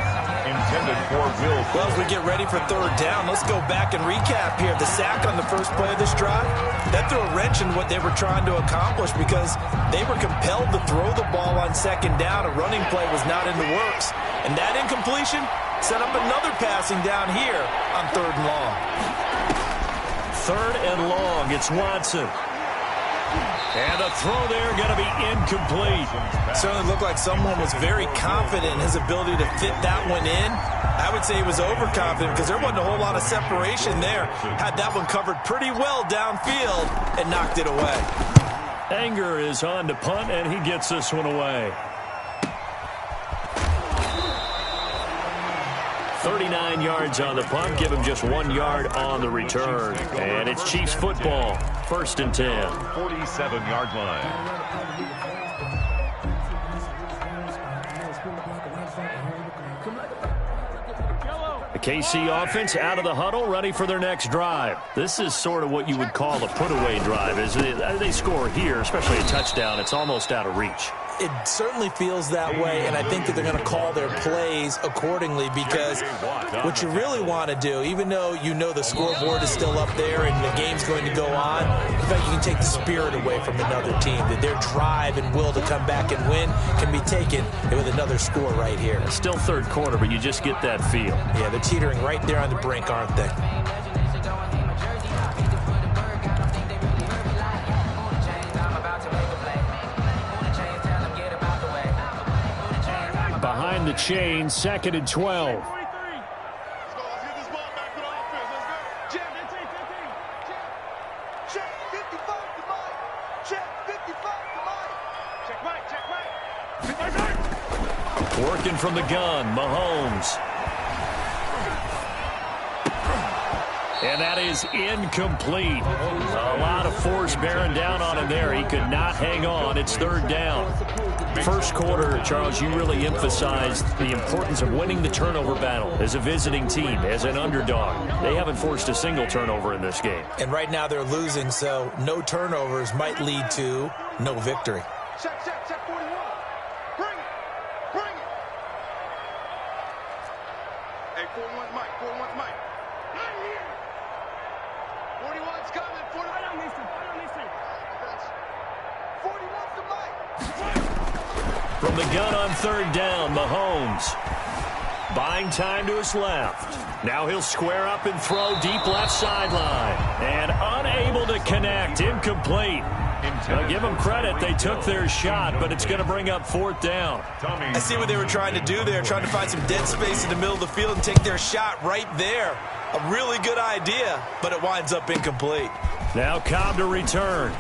Intended for Will. Well, as we get ready for 3rd down, let's go back and recap here. The sack on the first play of this drive, that threw a wrench in what they were trying to accomplish because they were compelled to throw the ball on 2nd down. A running play was not in the works. And that incompletion set up another passing down here on 3rd and long. 3rd and long, it's Watson. And the throw there going to be incomplete. Certainly looked like someone was very confident in his ability to fit that one in. I would say he was overconfident because there wasn't a whole lot of separation there. Had that one covered pretty well downfield and knocked it away. Anger is on to punt, and he gets this one away. 39 yards on the punt, give him just 1 yard on the return. And it's Chiefs football, 1st and 10. 47-yard line. The KC offense out of the huddle, ready for their next drive. This is sort of what you would call a put-away drive. As they score here, especially a touchdown, it's almost out of reach. It certainly feels that way, and I think that they're going to call their plays accordingly because what you really want to do, even though you know the scoreboard is still up there and the game's going to go on, in fact, you can take the spirit away from another team, that their drive and will to come back and win can be taken with another score right here. It's still 3rd quarter, but you just get that feel. Yeah, they're teetering right there on the brink, aren't they? Behind the chain, 2nd and 12. Working from the gun, Mahomes. And that is incomplete. A lot of force bearing down on him there. He could not hang on. It's 3rd down. 1st quarter, Charles, you really emphasized the importance of winning the turnover battle as a visiting team, as an underdog. They haven't forced a single turnover in this game. And right now they're losing, so no turnovers might lead to no victory. Check 41. Bring it. Hey, 4-1's Mike. 4-1's Mike. Not here. 41's coming. 41. I don't listen. 41's the Mike. From the gun on 3rd down, Mahomes. Buying time to his left. Now he'll square up and throw deep left sideline. And unable to connect. Incomplete. Now give them credit. They took their shot, but it's going to bring up 4th down. I see what they were trying to do there, trying to find some dead space in the middle of the field and take their shot right there. A really good idea, but it winds up incomplete. Now Cobb to return.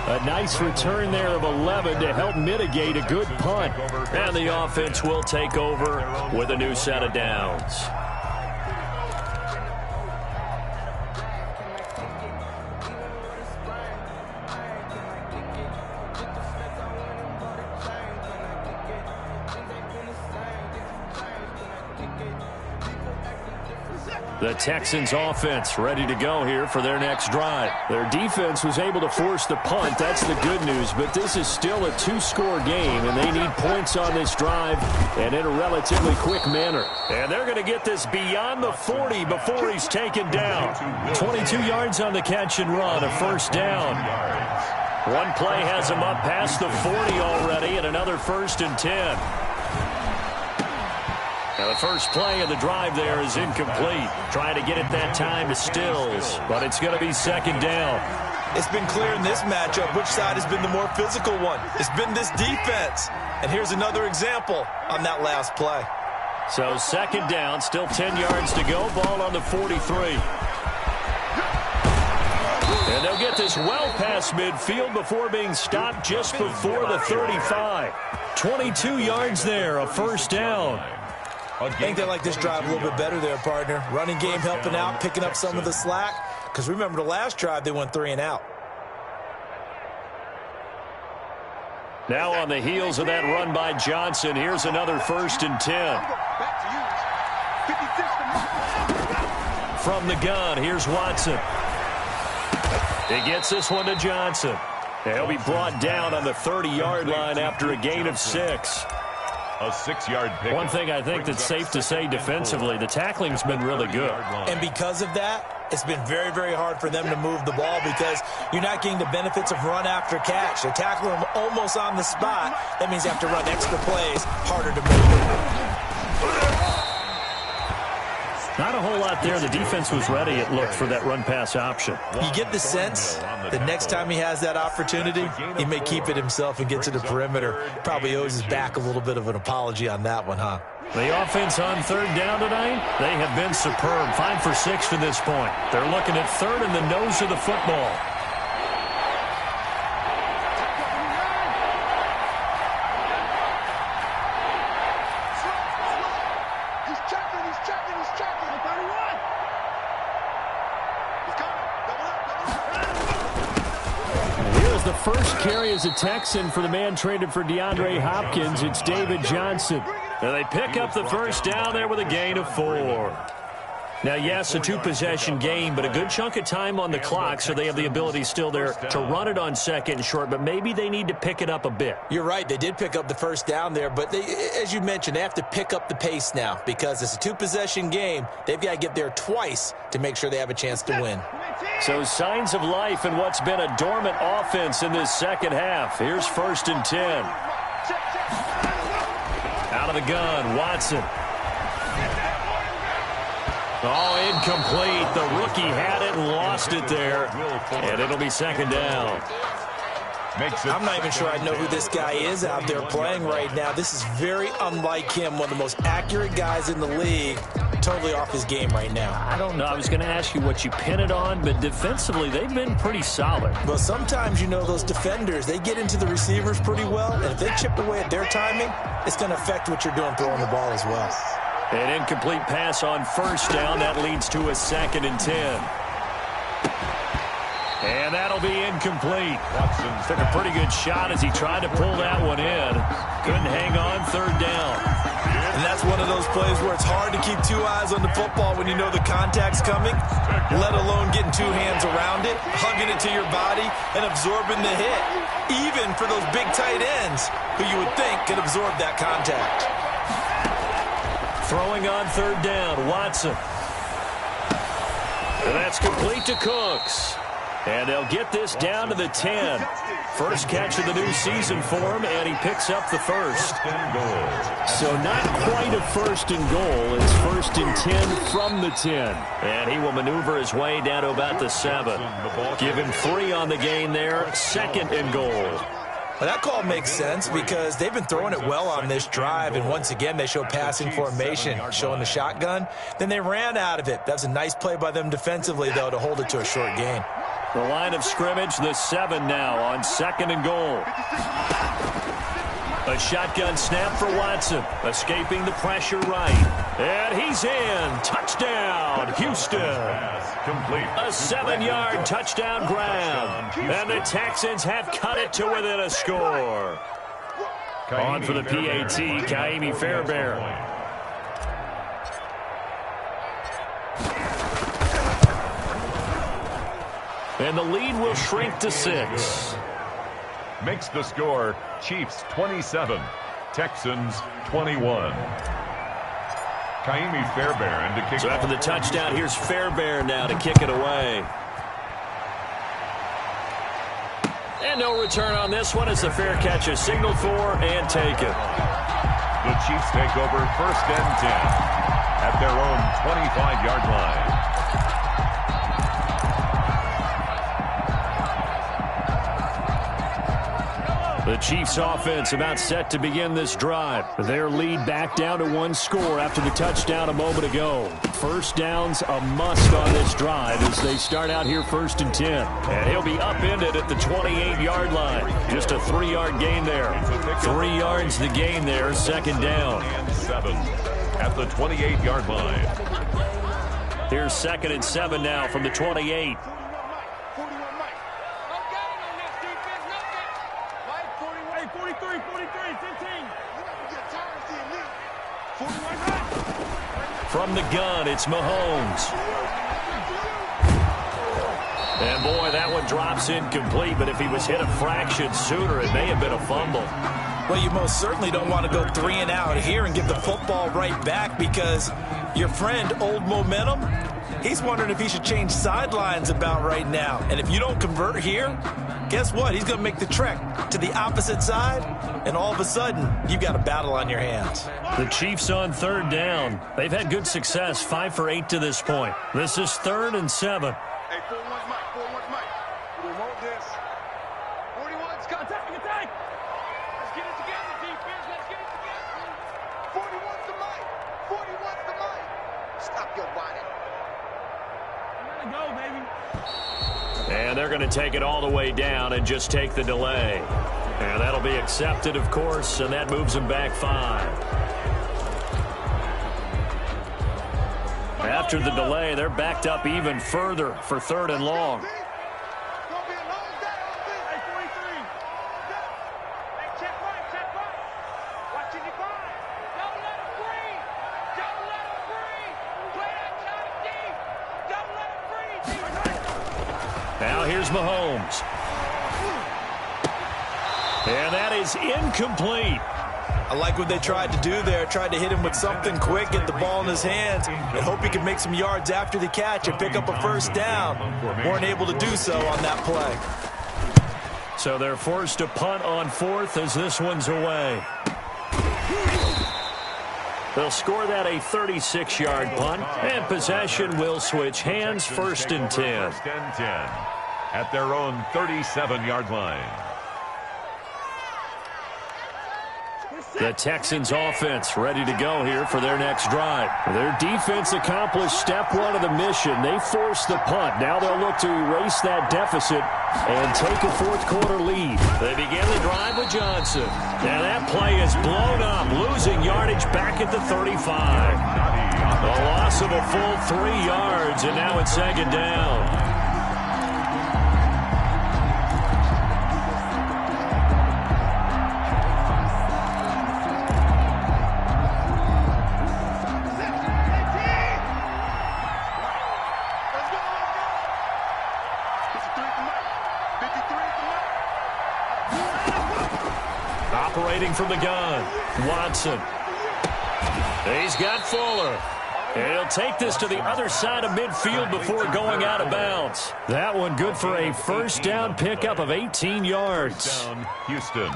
A nice return there of 11 to help mitigate a good punt. And the offense will take over with a new set of downs. The Texans offense ready to go here for their next drive. Their defense was able to force the punt. That's the good news. But this is still a two-score game, and they need points on this drive and in a relatively quick manner. And they're going to get this beyond the 40 before he's taken down. 22 yards on the catch and run, a first down. One play has him up past the 40 already, and another 1st and 10. Now the first play of the drive there is incomplete. Trying to get it that time to Stills, but it's going to be 2nd down. It's been clear in this matchup which side has been the more physical one. It's been this defense. And here's another example on that last play. So 2nd down, still 10 yards to go. Ball on the 43. And they'll get this well past midfield before being stopped just before the 35. 22 yards there, a first down. I think they like this drive a little bit better there, partner. Running game helping out, picking up some of the slack. Because remember, the last drive, they went 3 and out. Now on the heels of that run by Johnson, here's another 1st and 10. From the gun, here's Watson. He gets this one to Johnson. He'll be brought down on the 30-yard line after a gain of 6. A 6-yard pick. One thing I think that's safe to say defensively, the tackling's been really good. And because of that, it's been very, very hard for them to move the ball because you're not getting the benefits of run after catch. They tackle them almost on the spot. That means you have to run extra plays, harder to move. Not a whole lot there. The defense was ready, it looked, for that run-pass option. You get the sense the next time he has that opportunity, he may keep it himself and get to the perimeter. Probably owes his back a little bit of an apology on that one, huh? The offense on 3rd down tonight, they have been superb. 5 for 6 to this point. They're looking at 3rd in the nose of the football. First carry as a Texan for the man traded for DeAndre Hopkins. It's David Johnson. And they pick up the first down there with a gain of 4. Now, yes, a 2-possession game, but a good chunk of time on the clock, so they have the ability still there to run it on 2nd and short, but maybe they need to pick it up a bit. You're right. They did pick up the first down there, but they, as you mentioned, they have to pick up the pace now because it's a 2-possession game. They've got to get there twice to make sure they have a chance to win. So signs of life in what's been a dormant offense in this second half. Here's 1st and 10. Out of the gun, Watson. Oh, incomplete. The rookie had it and lost it there. And it'll be 2nd down. I'm not even sure I know who this guy is out there playing right now. This is very unlike him, one of the most accurate guys in the league. Totally off his game right now. I don't know. I was going to ask you what you pin it on, but defensively, they've been pretty solid. Well, sometimes, you know, those defenders, they get into the receivers pretty well, and if they chip away at their timing, it's going to affect what you're doing throwing the ball as well. An incomplete pass on 1st down. That leads to a 2nd and 10. And that'll be incomplete. Watson took a pretty good shot as he tried to pull that one in. Couldn't hang on 3rd down. And that's one of those plays where it's hard to keep 2 eyes on the football when you know the contact's coming, let alone getting 2 hands around it, hugging it to your body, and absorbing the hit, even for those big tight ends who you would think could absorb that contact. Throwing on 3rd down, Watson. And that's complete to Cooks. And they'll get this down to the 10. First catch of the new season for him, and he picks up the first. So not quite a 1st and goal. It's 1st and 10 from the 10. And he will maneuver his way down to about the 7. Give him 3 on the gain there. 2nd and goal. Well, that call makes sense because they've been throwing it well on this drive, and once again they show passing formation, showing the shotgun. Then they ran out of it. That was a nice play by them defensively, though, to hold it to a short gain. The line of scrimmage, the 7 now on 2nd and goal. A shotgun snap for Watson, escaping the pressure right. And he's in. Touchdown, Houston. A 7-yard touchdown grab. And the Texans have cut it to within a score. On for the PAT, Kaimi Fairbairn. And the lead will shrink to 6. Makes the score Chiefs 27, Texans 21. Kaimi Fairbairn to kick. So after the touchdown, here's Fairbairn now to kick it away. And no return on this one as the fair catch is signaled for and taken. The Chiefs take over 1st and 10 at their own 25-yard line. The Chiefs offense about set to begin this drive. Their lead back down to 1 score after the touchdown a moment ago. First down's a must on this drive as they start out here 1st and 10. And he'll be upended at the 28-yard line. Just a 3-yard gain there. 3 yards the gain there, 2nd down. And 7 at the 28-yard line. Here's 2nd and 7 now from the 28. From the gun, it's Mahomes. And boy, that one drops incomplete, but if he was hit a fraction sooner, it may have been a fumble. Well, you most certainly don't want to go 3 and out here and give the football right back because your friend, Old Momentum, he's wondering if he should change sidelines about right now. And if you don't convert here, guess what? He's going to make the trek to the opposite side, and all of a sudden, you've got a battle on your hands. The Chiefs on 3rd down. They've had good success, 5 for 8 to this point. This is 3rd and 7. Hey, 4-1's Mike, 4-1's Mike. We want this. 41's contact, attack. Let's get it together, defense. Let's get it together. 41's the Mike. 41's the Mike. Stop your whining. You gotta go, baby. And they're going to take it all the way down and just take the delay. And that'll be accepted, of course, and that moves them back 5. After the delay, they're backed up even further for 3rd and long. Now here's Mahomes. And that is incomplete. I like what they tried to do there. Tried to hit him with something quick, get the ball in his hands, and hope he can make some yards after the catch and pick up a 1st down. Weren't able to do so on that play. So they're forced to punt on 4th as this one's away. They'll score that a 36-yard punt, and possession will switch hands 1st and 10. 1st and 10 at their own 37-yard line. The Texans offense ready to go here for their next drive. Their defense accomplished step 1 of the mission. They forced the punt. Now they'll look to erase that deficit and take a 4th quarter lead. They begin the drive with Johnson. And that play is blown up, losing yardage back at the 35. A loss of a full 3 yards, and now it's 2nd down. Operating from the gun, Watson. He's got Fuller. And he'll take this to the other side of midfield before going out of bounds. That one good for a 1st down pickup of 18 yards. Down, Houston.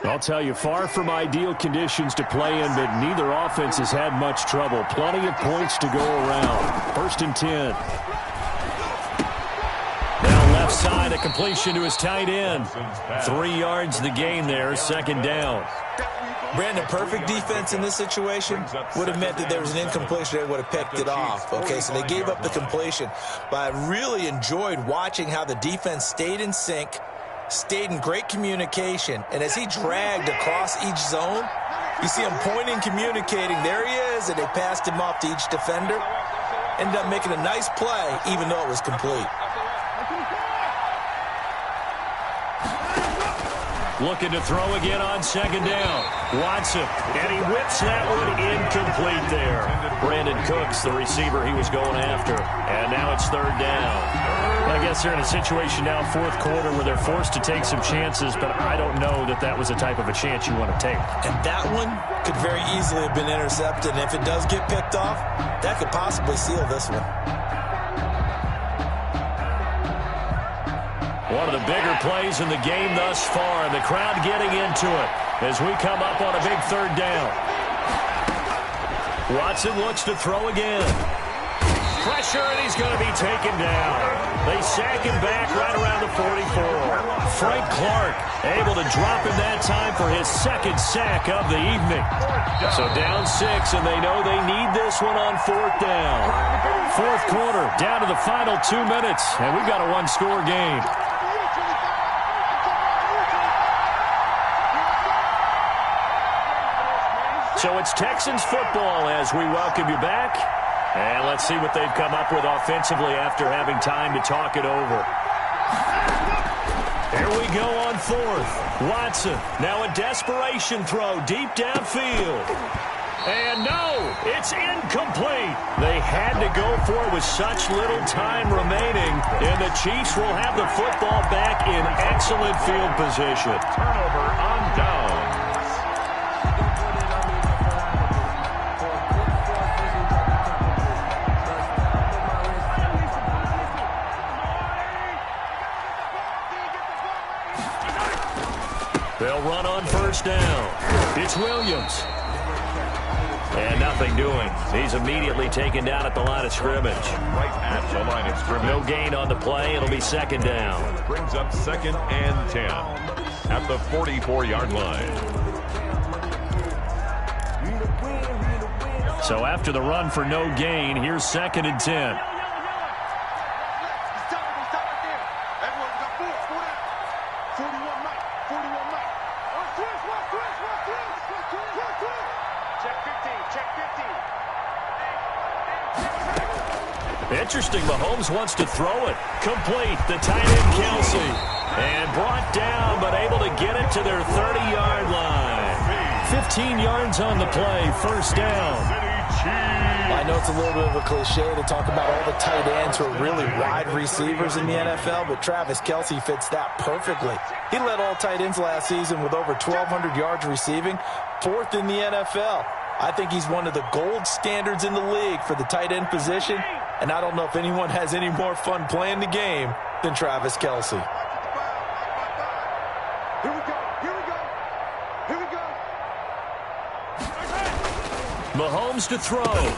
I'll tell you, far from ideal conditions to play in, but neither offense has had much trouble. Plenty of points to go around. 1st and 10. Now left side, a completion to his tight end. 3 yards the gain there, 2nd down. Brandon, perfect defense in this situation would have meant that there was an incompletion. They would have picked it off. Okay, so they gave up the completion. But I really enjoyed watching how the defense stayed in sync, stayed in great communication, and as he dragged across each zone, you see him pointing, communicating. There he is, and they passed him off to each defender. Ended up making a nice play, even though it was complete. Looking to throw again on second down. Watson, and he whips that one incomplete there. Brandon Cooks, the receiver he was going after. And now it's third down. I guess they're in a situation now, fourth quarter, where they're forced to take some chances, but I don't know that that was the type of a chance you want to take. And that one could very easily have been intercepted. And if it does get picked off, that could possibly seal this one. One of the bigger plays in the game thus far, and the crowd getting into it as we come up on a big third down. Watson looks to throw again. Pressure, and he's going to be taken down. They sack him back right around the 44. Frank Clark able to drop him that time for his second sack of the evening. So down 6, and they know they need this one on fourth down. Fourth quarter, down to the final 2 minutes, and we've got a one-score game. So it's Texans football as we welcome you back. And let's see what they've come up with offensively after having time to talk it over. Here we go on fourth. Watson, now a desperation throw deep downfield. And no, it's incomplete. They had to go for it with such little time remaining. And the Chiefs will have the football back in excellent field position. Turnover on downs. They'll run on first down. It's Williams. And nothing doing. He's immediately taken down at the line of scrimmage. Right at the line of scrimmage. No gain on the play. It'll be second down. Brings up 2nd and 10 at the 44-yard line. So after the run for no gain, here's 2nd and 10. Interesting, Mahomes wants to throw it. Complete, the tight end Kelsey. And brought down, but able to get it to their 30-yard line. 15 yards on the play, first down. I know it's a little bit of a cliche to talk about all the tight ends who are really wide receivers in the NFL, but Travis Kelce fits that perfectly. He led all tight ends last season with over 1,200 yards receiving, 4th in the NFL. I think he's one of the gold standards in the league for the tight end position, and I don't know if anyone has any more fun playing the game than Travis Kelce. Here we go. Here we go. Here we go. Mahomes to throw.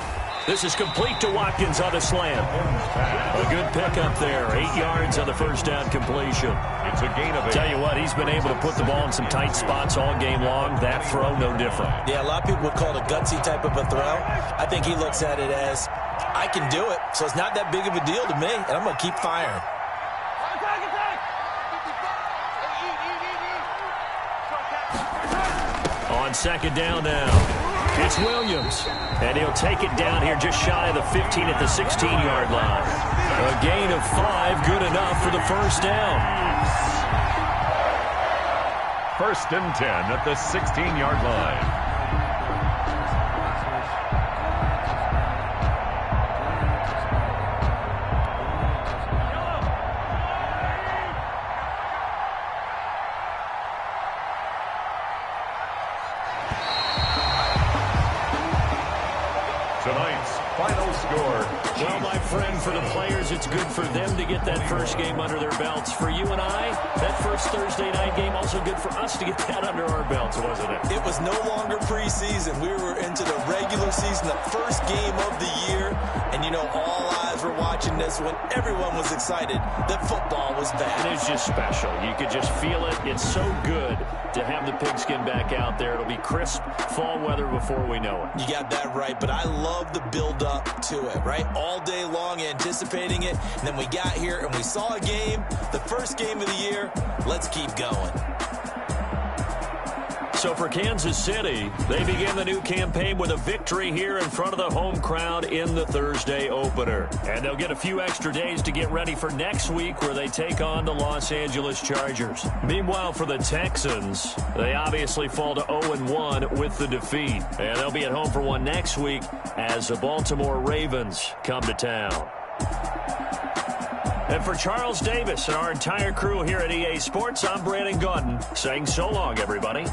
This is complete to Watkins on a slant. A good pickup there. 8 yards on the first down completion. It's a gain of 8. Tell you what, he's been able to put the ball in some tight spots all game long. That throw, no different. Yeah, a lot of people would call it a gutsy type of a throw. I think he looks at it as, I can do it, so it's not that big of a deal to me, and I'm going to keep firing. On second down now. It's Williams, and he'll take it down here just shy of the 15 at the 16-yard line. A gain of 5, good enough for the first down. 1st and 10 at the 16-yard line. Tonight's final score. Well, my friend, for the players, it's good for them to get that first game under their belts. For you and I, that first Thursday night game, also good for us to get that under our belts, wasn't it? It was no longer preseason. We were into the regular season, the first game of the year. And, you know, all eyes were watching this when everyone was excited that football was back. It is just special. You could just feel it. It's so good to have the pigskin back out there. It'll be crisp fall weather before we know it. You got that right, but I love the build-up to it, right? All day long anticipating it, and then we got here and we saw a game, the first game of the year. Let's keep going. So for Kansas City, they begin the new campaign with a victory here in front of the home crowd in the Thursday opener. And they'll get a few extra days to get ready for next week where they take on the Los Angeles Chargers. Meanwhile, for the Texans, they obviously fall to 0-1 with the defeat. And they'll be at home for one next week as the Baltimore Ravens come to town. And for Charles Davis and our entire crew here at EA Sports, I'm Brandon Gaudin saying so long, everybody.